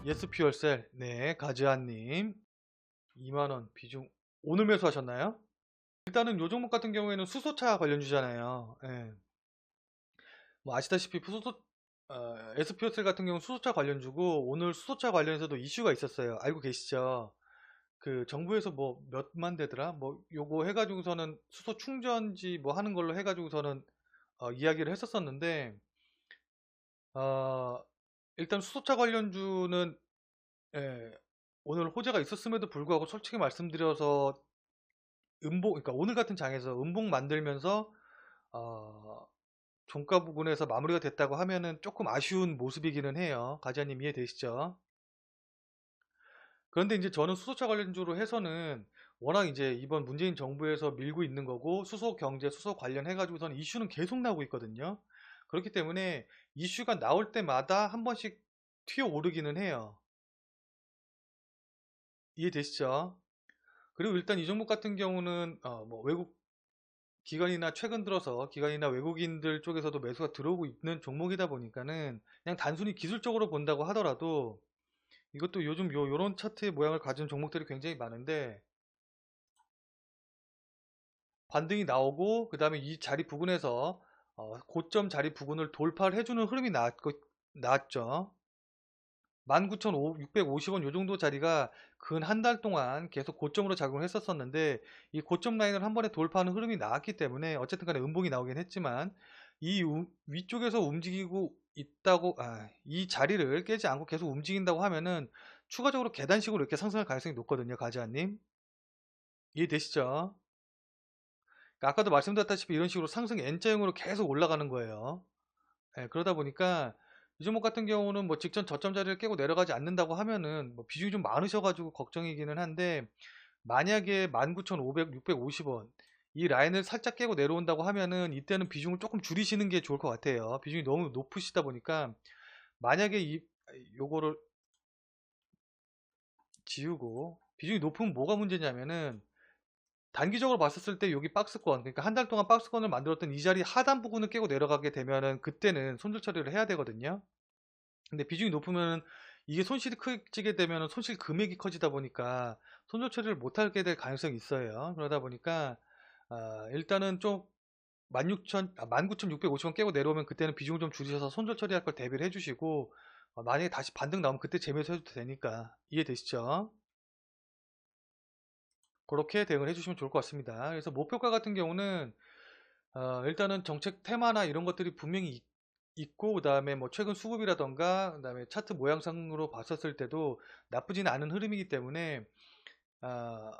예스퓨얼셀. 네, 가즈아님. 2만원 비중. 오늘 매수하셨나요? 일단은 요 종목 같은 경우에는 수소차 관련주잖아요. 예. 뭐 아시다시피 SPO셀 같은 경우는 수소차 관련주고, 오늘 수소차 관련해서도 이슈가 있었어요. 알고 계시죠? 그 정부에서 뭐 몇만 대더라? 뭐 요거 해가지고서는 수소 충전지 뭐 하는 걸로 해가지고서는 이야기를 했었었는데, 어, 일단 수소차 관련주는, 예, 오늘 호재가 있었음에도 불구하고 솔직히 말씀드려서 그러니까 오늘 같은 장에서 음봉 만들면서 어, 종가 부근에서 마무리가 됐다고 하면은 조금 아쉬운 모습이기는 해요. 가지아님 이해되시죠? 그런데 이제 저는 수소차 관련주로 해서는 워낙 이제 이번 문재인 정부에서 밀고 있는 거고, 수소 경제, 수소 관련해가지고서는 이슈는 계속 나오고 있거든요. 그렇기 때문에 이슈가 나올 때마다 한 번씩 튀어 오르기는 해요. 이해되시죠? 그리고 일단 이 종목 같은 경우는 뭐 외국 기관이나 최근 들어서 기관이나 외국인들 쪽에서도 매수가 들어오고 있는 종목이다 보니까는, 그냥 단순히 기술적으로 본다고 하더라도 이것도 요즘 요런 차트의 모양을 가진 종목들이 굉장히 많은데, 반등이 나오고 그 다음에 이 자리 부근에서 고점 자리 부근을 돌파를 해주는 흐름이 나왔죠. 19,650원 요 정도 자리가 근 한 달 동안 계속 고점으로 작용을 했었었는데, 이 고점 라인을 한 번에 돌파하는 흐름이 나왔기 때문에 어쨌든 간에 음봉이 나오긴 했지만, 위쪽에서 움직이고 있다고, 이 자리를 깨지 않고 계속 움직인다고 하면은 추가적으로 계단식으로 이렇게 상승할 가능성이 높거든요. 가지아님 이해되시죠? 그러니까 아까도 말씀드렸다시피 이런 식으로 상승 N자형으로 계속 올라가는 거예요. 예, 그러다 보니까 이 종목 같은 경우는 뭐 직전 저점 자리를 깨고 내려가지 않는다고 하면은 뭐 비중이 좀 많으셔가지고 걱정이기는 한데, 만약에 19,500, 650원 이 라인을 살짝 깨고 내려온다고 하면은 이때는 비중을 조금 줄이시는 게 좋을 것 같아요. 비중이 너무 높으시다 보니까, 만약에 요거를 지우고 비중이 높으면 뭐가 문제냐면은, 단기적으로 봤었을 때 여기 박스권, 그러니까 한 달 동안 박스권을 만들었던 이 자리 하단 부분을 깨고 내려가게 되면은 그때는 손절 처리를 해야 되거든요. 근데 비중이 높으면 이게 손실이 커지게 되면 손실 금액이 커지다 보니까 손절 처리를 못하게 될 가능성이 있어요. 그러다 보니까 일단은 좀 19,650원 깨고 내려오면 그때는 비중을 좀 줄이셔서 손절 처리할 걸 대비를 해주시고, 만약에 다시 반등 나오면 그때 재매수 해도 되니까. 이해되시죠? 그렇게 대응을 해주시면 좋을 것 같습니다. 그래서 목표가 같은 경우는 일단은 정책 테마나 이런 것들이 분명히 있고, 그 다음에 뭐 최근 수급이라던가 그 다음에 차트 모양상으로 봤었을 때도 나쁘지는 않은 흐름이기 때문에, 아,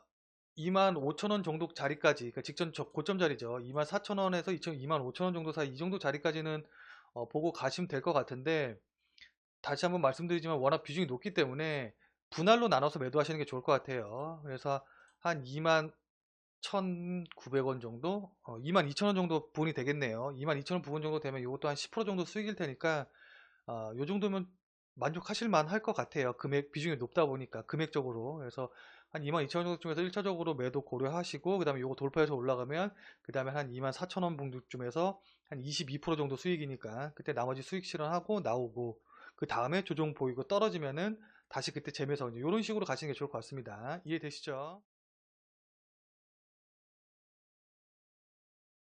25,000원 정도 자리까지, 그러니까 직전 고점 자리죠. 24,000원에서 25,000원 정도 사이, 이 정도 자리까지는 보고 가시면 될 것 같은데, 다시 한번 말씀드리지만 워낙 비중이 높기 때문에 분할로 나눠서 매도하시는 게 좋을 것 같아요. 그래서 한 21,900원 정도, 22,000원 정도 부분이 되겠네요. 22,000원 부분 정도 되면 이것도 한 10% 정도 수익일 테니까, 요 정도면 만족하실 만할 것 같아요. 금액 비중이 높다 보니까 금액적으로. 그래서 한 22,000원 정도 중에서 1차적으로 매도 고려하시고, 그 다음에 요거 돌파해서 올라가면 그 다음에 한 24,000원 정도쯤에서 한 22% 정도 수익이니까 그때 나머지 수익 실현하고 나오고, 그 다음에 조정 보이고 떨어지면은 다시 그때 재매서 이제 이런 식으로 가시는 게 좋을 것 같습니다. 이해되시죠?